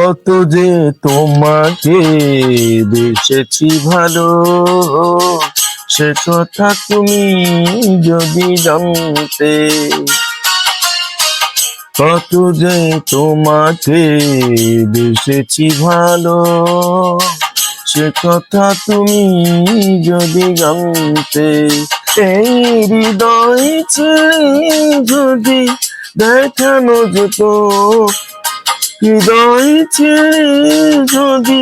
কত যে তোমাকে বেসেছি ভালো, সে কথা তুমি যদি জানতে। কত যে তোমাকে বেসেছি ভালো, সে কথা তুমি যদি জানতে। এই হৃদয় ছেড়ে যদি দেখানো যেত, হৃদয় ছেড়ে যদি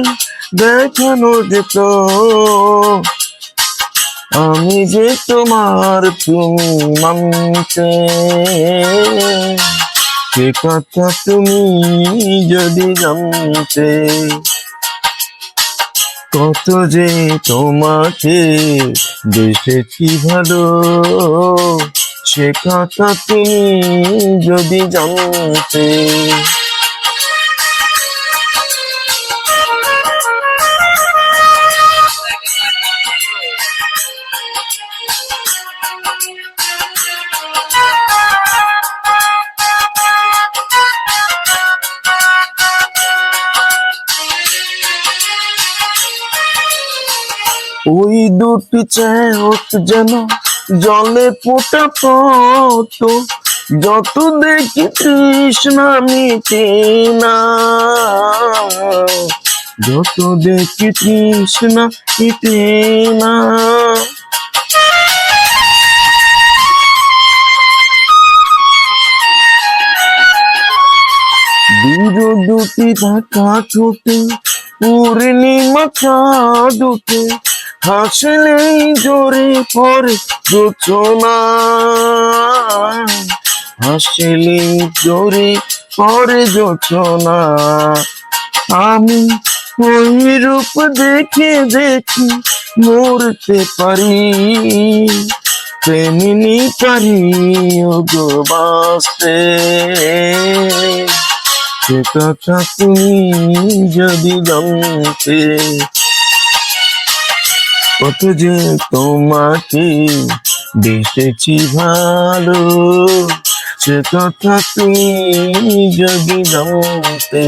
দেখানো যেত, আমি যে তোমার তুমি মানতে। সে কথা তুমি যদি জানতে। কত যে তোমাকে বেসেছি ভালো, সে কথা তুমি যদি জানতে। ওই দুটি চেহত যেন জলে ফোটা পত, যত দেখি তৃষ্ণা মিটে না, যত দেখি তৃষ্ণা মিটে না। দূর দুটি ঢাকা ঠোঁটে পূর্ণিমা চাঁদ উঠে, হাসলেই জোরে পরে রচনা, হাসলেই জোরে পরে রচনা। আমি ওই রূপ দেখে দেখি মরতে পারি, তেমনি পারি গো বাঁচতে। সে কথা তুমি যদি জানতে। কত যে তোমাকে বেসেছি ভালো, সে কথা তুমি যদি জানতে।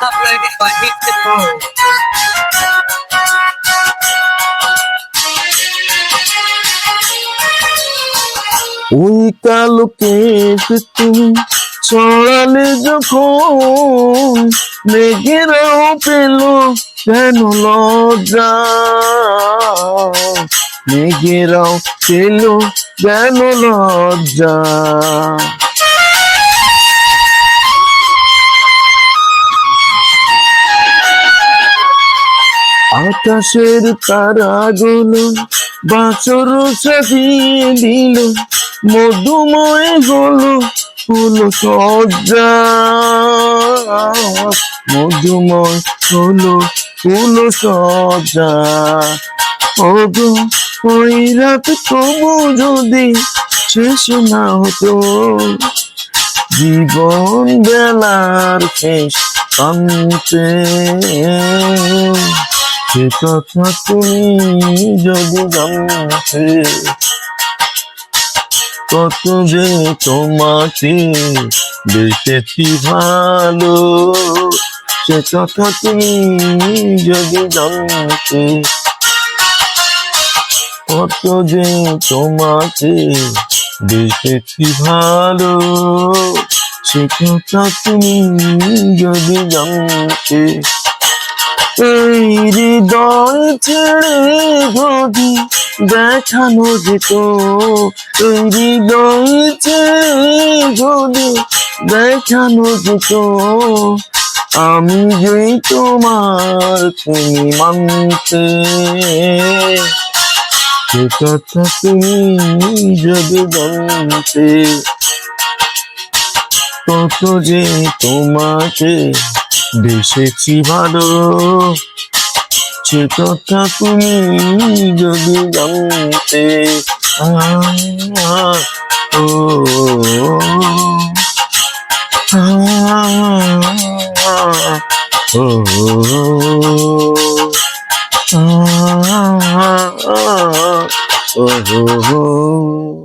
Uploaded by Mr. Paul. ওই কালো কেশ তুমি ছড়ালে যখন, মেঘেরাও পেল কেন লজ্জা, মেঘেরাও পেল কেন লজ্জা। আকাশের তারাগুলো বাঁচর সাজিয়ে দিল, মধুময় হলো ফুল সজ্জা, মধুময় হলো ফুল সজ্জা। ওগো ওই রাত তবু যদি শেষ না হতো, জীবন বেলার শেষ প্রান্তে। সে কথা তুমি যদি জানতে। কত যে তোমাকে বেসেছি ভালো, সে কথা তুমি যদি জানতে। কত যে তোমাকে বেসেছি ভালো, সে কথা তুমি যদি জানতে। এই হৃদয় ছেড়ে যদি দেখানো যেত, এই হৃদয় ছেড়ে যদি দেখানো যেত, আমি যে তোমার তুমি মানতে। সে কথা তুমি যদি জানতে। কত যে তোমাকে বেসেছি ভালো, সে কথা তুমি যদি জানতে। ও ও ও ও ও ও